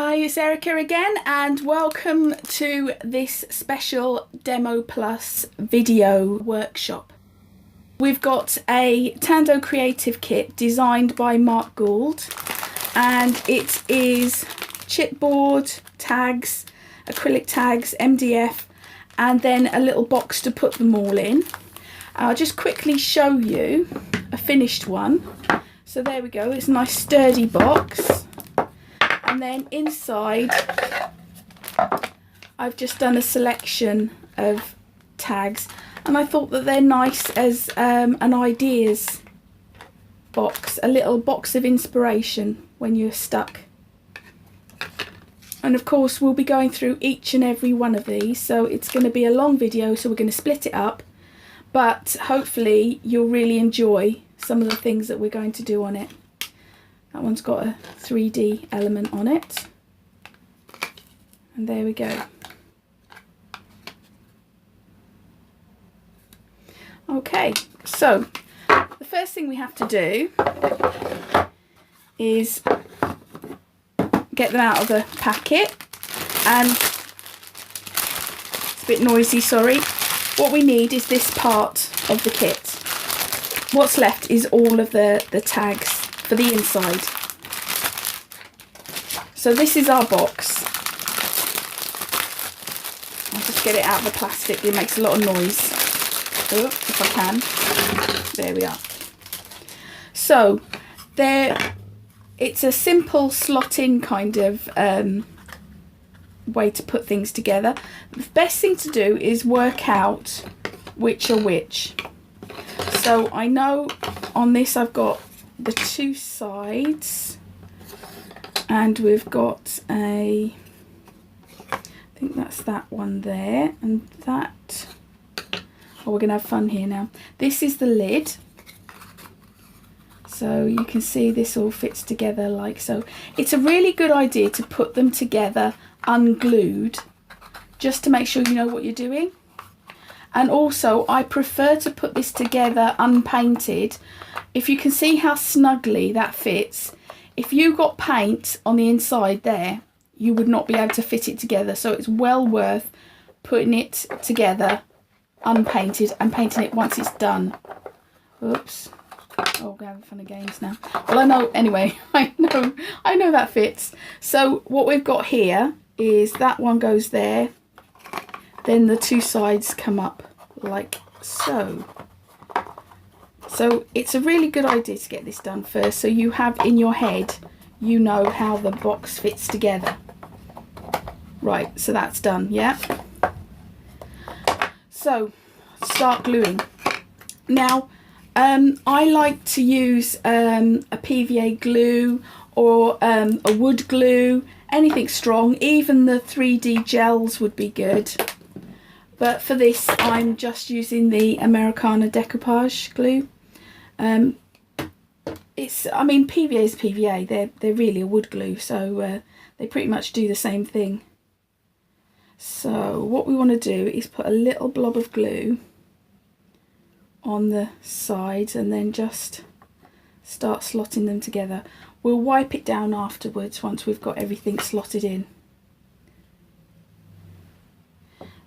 Hi, it's Erica again, and welcome to this special Demo Plus video workshop. We've got a Tando Creative kit designed by Mark Gould, and it is chipboard, tags, acrylic tags, MDF, and then a little box to put them all in. I'll just quickly show you a finished one. So there we go, it's a nice sturdy box. And then inside, I've just done a selection of tags, and I thought that they're nice as an ideas box, a little box of inspiration when you're stuck. And of course, we'll be going through each and every one of these, so it's going to be a long video, so we're going to split it up, but hopefully you'll really enjoy some of the things that we're going to do on it. That one's got a 3D element on it. And there we go. Okay, so the first thing we have to do is get them out of the packet. And it's a bit noisy, sorry. What we need is this part of the kit. What's left is all of the tags for the inside. So this is our box. I'll just get it out of the plastic, it makes a lot of noise. Oh, if I can. There we are. So it's a simple slot-in kind of way to put things together. The best thing to do is work out which are which. So I know on this I've got the two sides, and we've got I think that's that one there, and that, oh, we're gonna have fun here now. This is the lid, so you can see this all fits together like so. It's a really good idea to put them together unglued, just to make sure you know what you're doing. And also, I prefer to put this together unpainted. If you can see how snugly that fits, if you got paint on the inside there, you would not be able to fit it together. So it's well worth putting it together unpainted and painting it once it's done. Oops. Oh, we're having fun and games now. Well, I know, anyway, I know that fits. So what we've got here is that one goes there. Then the two sides come up like so. So it's a really good idea to get this done first, so you have in your head, you know how the box fits together. Right, so that's done, yeah? So, start gluing. Now, I like to use a PVA glue or a wood glue, anything strong. Even the 3D gels would be good. But for this, I'm just using the Americana decoupage glue. I mean, PVA is PVA. They're really a wood glue, so they pretty much do the same thing. So what we want to do is put a little blob of glue on the sides and then just start slotting them together. We'll wipe it down afterwards once we've got everything slotted in.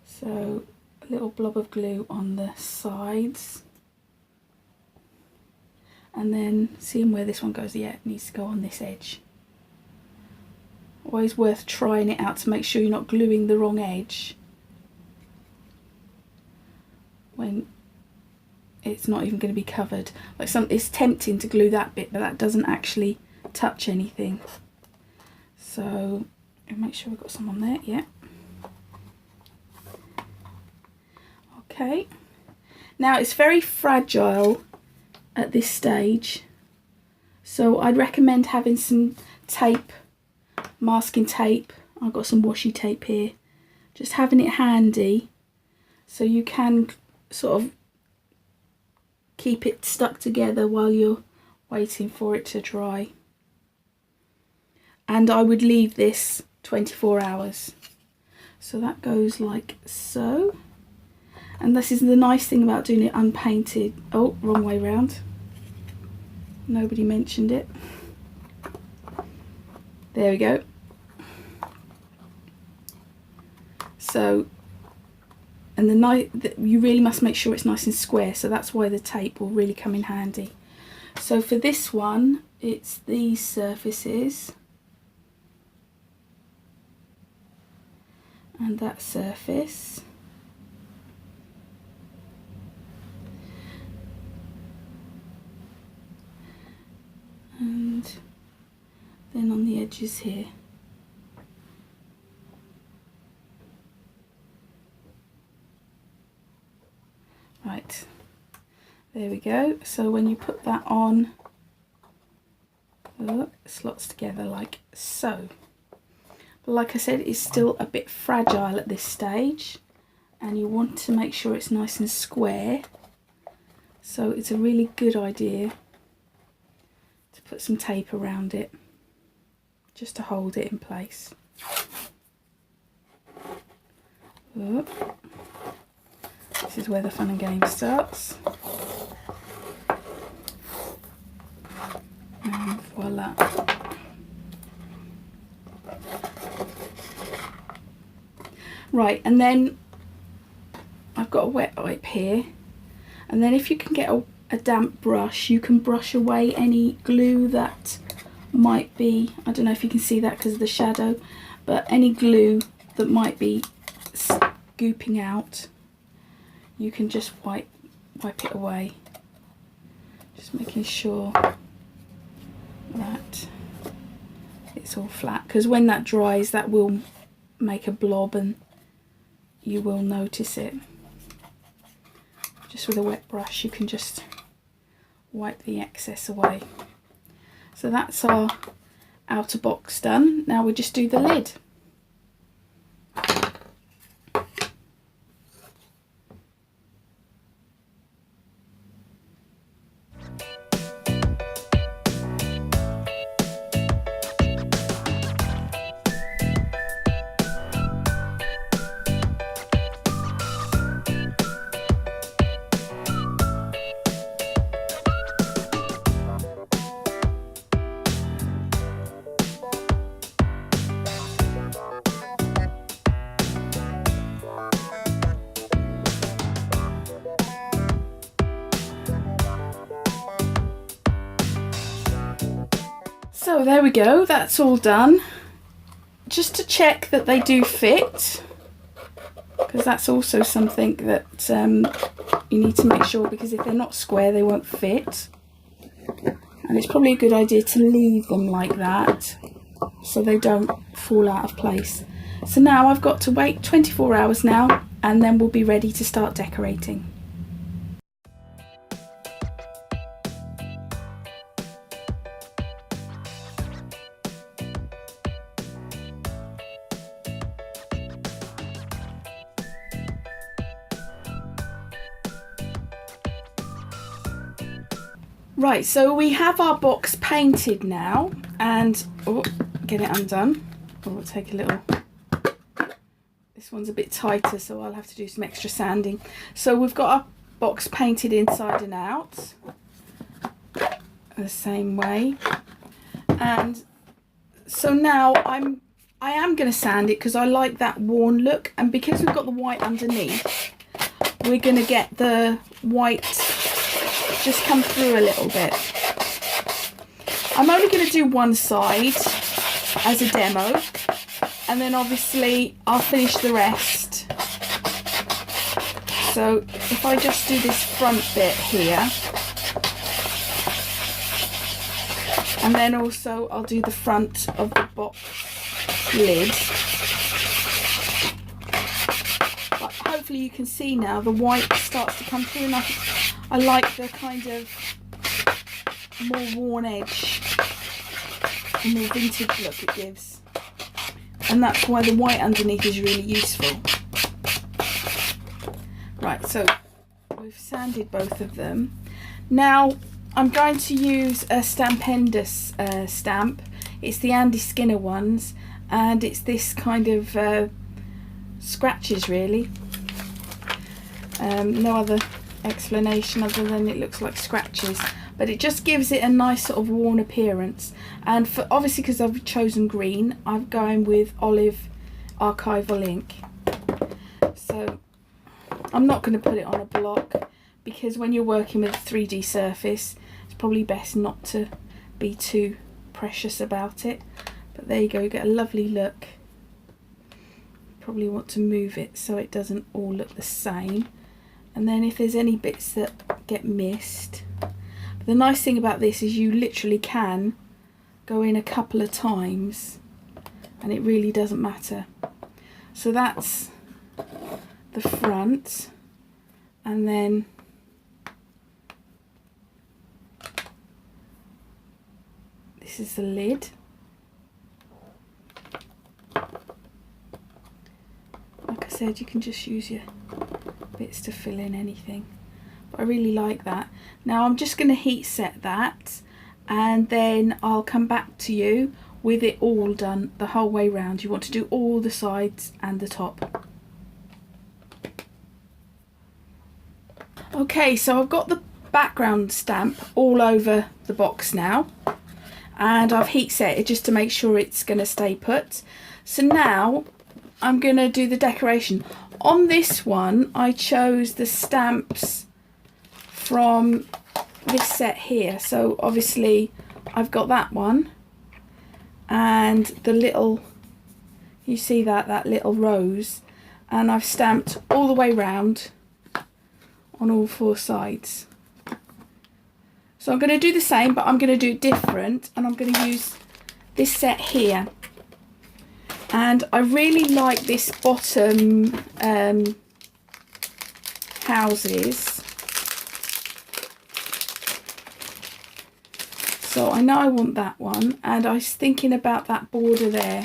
So a little blob of glue on the sides, and then seeing where this one goes, yeah, it needs to go on this edge. Always worth trying it out to make sure you're not gluing the wrong edge when it's not even going to be covered. Like it's tempting to glue that bit, but that doesn't actually touch anything. So make sure we've got some on there, yeah. Okay, now it's very fragile at this stage, so I'd recommend having some tape, masking tape. I've got some washi tape here, just having it handy so you can sort of keep it stuck together while you're waiting for it to dry. And I would leave this 24 hours. So that goes like so. And this is the nice thing about doing it unpainted. Oh, wrong way round. Nobody mentioned it. There we go. So, and you really must make sure it's nice and square, so that's why the tape will really come in handy. So for this one, it's these surfaces and that surface. And then on the edges here. Right, there we go. So when you put that on, it slots together like so. But like I said, it's still a bit fragile at this stage, and you want to make sure it's nice and square. So it's a really good idea to put some tape around it, just to hold it in place. This is where the fun and game starts. And voila. Right, and then I've got a wet wipe here, and then if you can get a damp brush, you can brush away any glue that might be, I don't know if you can see that because of the shadow, but any glue that might be scooping out, you can just wipe it away, just making sure that it's all flat, because when that dries that will make a blob and you will notice it. Just with a wet brush you can just wipe the excess away. So that's our outer box done. Now we just do the lid. So there we go, that's all done. Just to check that they do fit, because that's also something that you need to make sure, because if they're not square they won't fit. And it's probably a good idea to leave them like that so they don't fall out of place. So now I've got to wait 24 hours now, and then we'll be ready to start decorating. Right, so we have our box painted now, and get it undone. It'll take a little, this one's a bit tighter, so I'll have to do some extra sanding. So we've got our box painted inside and out the same way, and so now I am going to sand it because I like that worn look, and because we've got the white underneath, we're going to get the white just come through a little bit. I'm only going to do one side as a demo, and then obviously I'll finish the rest. So if I just do this front bit here, and then also I'll do the front of the box lid. But hopefully you can see now the white starts to come through, and I like the kind of more worn edge, more vintage look it gives, and that's why the white underneath is really useful. Right, so we've sanded both of them. Now I'm going to use a Stampendous stamp. It's the Andy Skinner ones, and it's this kind of scratches really. No other explanation other than it looks like scratches, but it just gives it a nice sort of worn appearance. And for obviously, because I've chosen green, I'm going with olive archival ink. So I'm not going to put it on a block, because when you're working with a 3D surface, it's probably best not to be too precious about it. But there you go, you get a lovely look. Probably want to move it so it doesn't all look the same. And then if there's any bits that get missed, but the nice thing about this is you literally can go in a couple of times and it really doesn't matter. So that's the front, and then this is the lid. Like I said, you can just use your bits to fill in anything, but I really like that. Now I'm just going to heat set that, and then I'll come back to you with it all done the whole way round. You want to do all the sides and the top. Okay, so I've got the background stamp all over the box now, and I've heat set it just to make sure it's going to stay put. So now I'm going to do the decoration. On this one I chose the stamps from this set here, so obviously I've got that one and the little, you see that little rose, and I've stamped all the way round on all 4 sides. So I'm going to do the same, but I'm going to do it different, and I'm going to use this set here. And I really like this bottom houses. So I know I want that one, and I was thinking about that border there.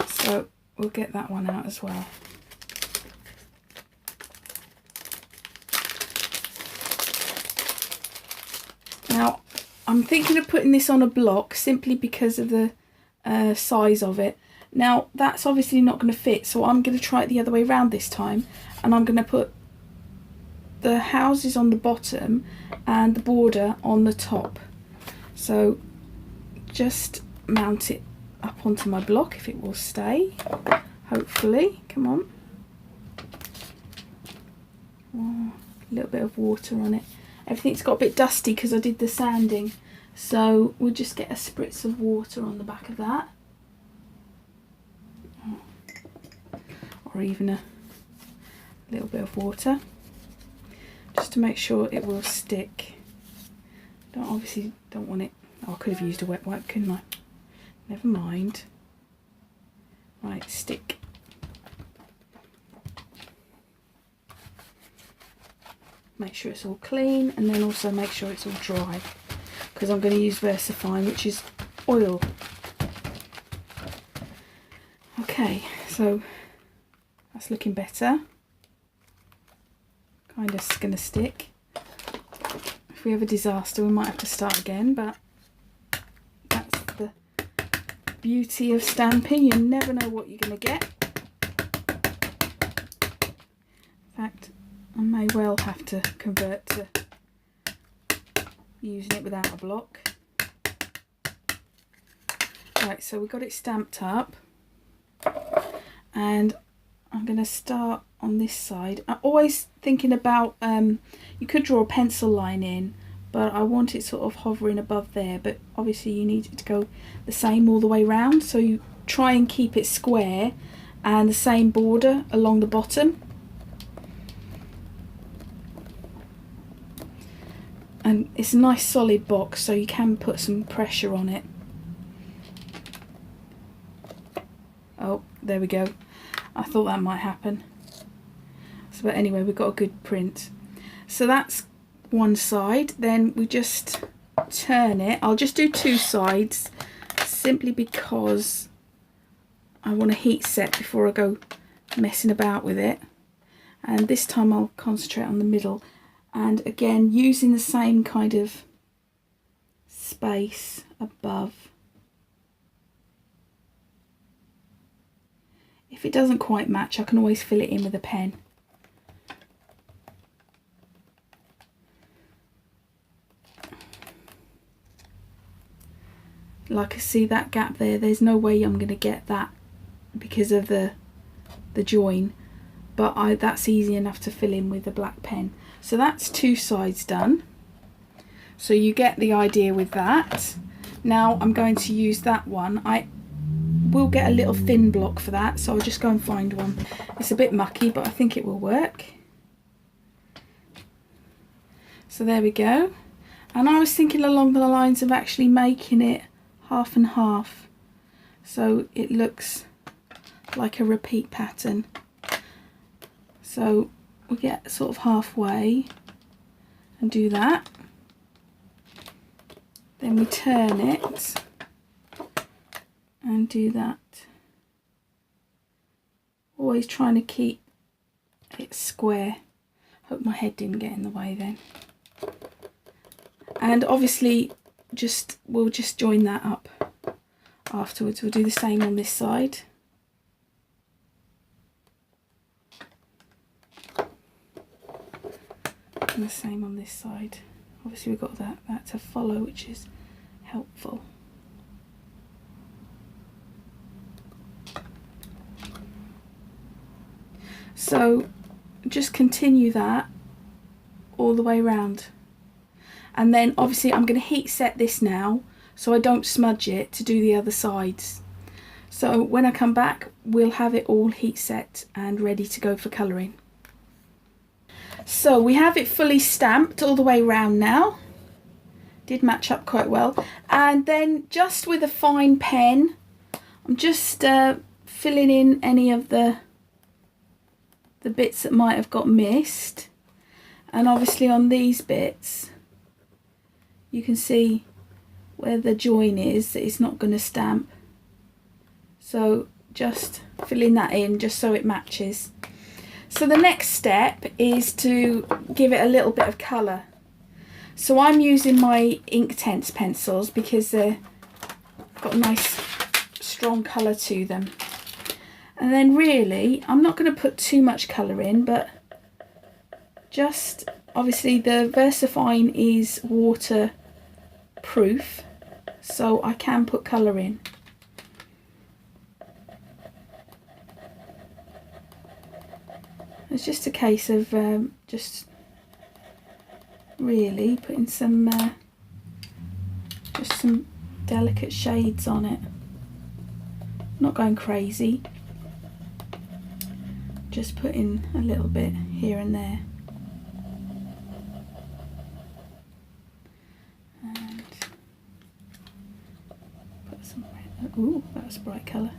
So we'll get that one out as well. Now I'm thinking of putting this on a block simply because of the size of it. Now that's obviously not going to fit, so I'm going to try it the other way around this time, and I'm going to put the houses on the bottom and the border on the top. So just mount it up onto my block, if it will stay, hopefully. Come on. Oh, a little bit of water on it. Everything's got a bit dusty because I did the sanding, so we'll just get a spritz of water on the back of that, or even a little bit of water, just to make sure it will stick. Obviously don't want it. Oh, I could have used a wet wipe, couldn't I? Never mind. Right, stick. Make sure it's all clean, and then also make sure it's all dry, because I'm going to use VersaFine, which is oil. Okay, so that's looking better. Kind of going to stick. If we have a disaster, we might have to start again, but that's the beauty of stamping. You never know what you're going to get. In fact, I may well have to convert to using it without a block. Right, so we've got it stamped up, and I'm going to start on this side. I'm always thinking about, you could draw a pencil line in, but I want it sort of hovering above there, but obviously you need it to go the same all the way round, so you try and keep it square and the same border along the bottom. And it's a nice solid box, so you can put some pressure on it. Oh, there we go. I thought that might happen. So, but anyway, we've got a good print. So that's one side. Then we just turn it. I'll just do 2 sides, simply because I want to heat set before I go messing about with it. And this time I'll concentrate on the middle. And again, using the same kind of space above. If it doesn't quite match, I can always fill it in with a pen. Like I see that gap there, there's no way I'm going to get that because of the join, but that's easy enough to fill in with the black pen. So that's 2 sides done. So you get the idea with that. Now I'm going to use that one. I will get a little thin block for that, so I'll just go and find one. It's a bit mucky, but I think it will work. So there we go. And I was thinking along the lines of actually making it half and half, so it looks like a repeat pattern. So we get sort of halfway and do that. Then we turn it and do that. Always trying to keep it square. Hope my head didn't get in the way then. And obviously we'll just join that up afterwards. We'll do the same on this side. And the same on this side. Obviously we've got that to follow, which is helpful. So just continue that all the way around. And then obviously I'm going to heat set this now so I don't smudge it to do the other sides. So when I come back, we'll have it all heat set and ready to go for colouring. So we have it fully stamped all the way around now. Did match up quite well. And then just with a fine pen, I'm just filling in any of the bits that might have got missed. And obviously on these bits, you can see where the join is, that it's not going to stamp. So just filling that in just so it matches. So the next step is to give it a little bit of colour. So I'm using my Inktense pencils because they've got a nice strong colour to them. And then really, I'm not going to put too much colour in, but just, obviously the VersaFine is waterproof, so I can put colour in. It's just a case of just really putting some just some delicate shades on it. Not going crazy, just putting a little bit here and there. And put some red. Ooh, that's a bright colour.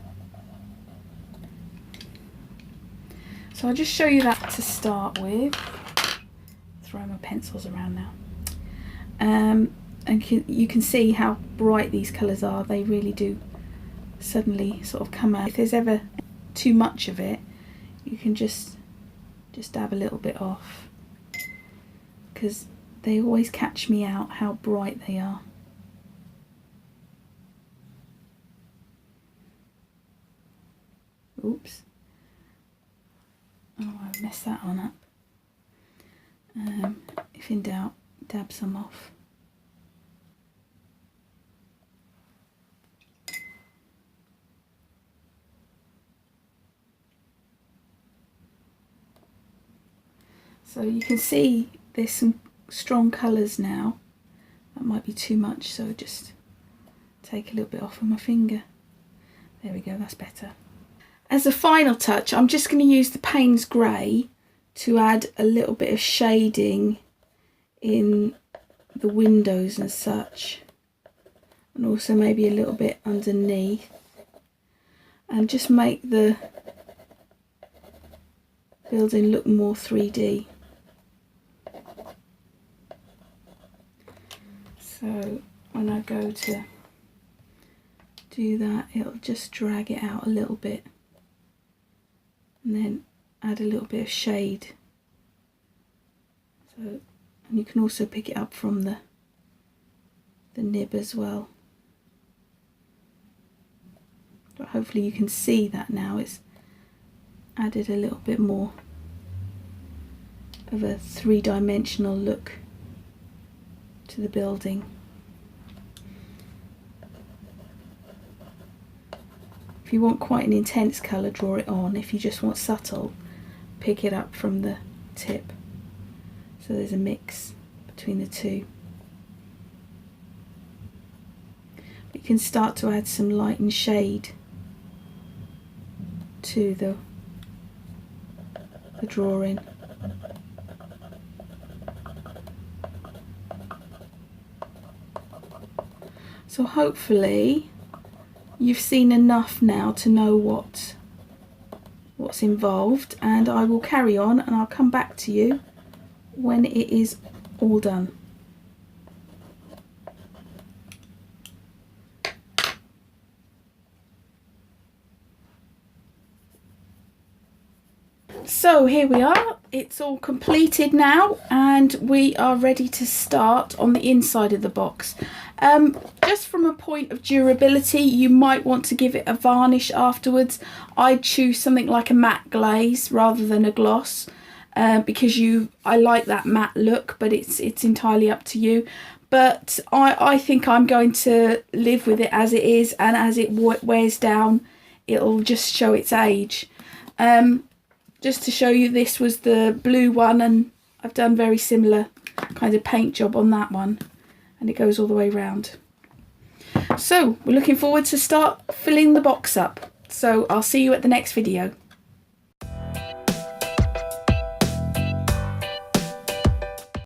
So I'll just show you that to start with. Throw my pencils around now. And you can see how bright these colours are. They really do suddenly sort of come out. If there's ever too much of it, you can just dab a little bit off, because they always catch me out how bright they are. Oops. Oh, I've messed that one up. If in doubt, dab some off. So you can see there's some strong colours now. That might be too much, so just take a little bit off with my finger. There we go, that's better. As a final touch, I'm just going to use the Payne's Grey to add a little bit of shading in the windows and such, and also maybe a little bit underneath, and just make the building look more 3D. So when I go to do that, it'll just drag it out a little bit, and then add a little bit of shade. So, and you can also pick it up from the nib as well. But hopefully you can see that now. It's added a little bit more of a three-dimensional look to the building. If you want quite an intense colour, draw it on. If you just want subtle, pick it up from the tip. So there's a mix between the two. You can start to add some light and shade to the drawing. So hopefully you've seen enough now to know what's involved, and I will carry on and I'll come back to you when it is all done. So here we are, it's all completed now and we are ready to start on the inside of the box. Just from a point of durability, you might want to give it a varnish afterwards. I'd choose something like a matte glaze rather than a gloss, because I like that matte look, but it's entirely up to you. But I think I'm going to live with it as it is, and as it wears down, it'll just show its age. Just to show you, this was the blue one, and I've done very similar kind of paint job on that one, and it goes all the way around. So we're looking forward to start filling the box up. So I'll see you at the next video.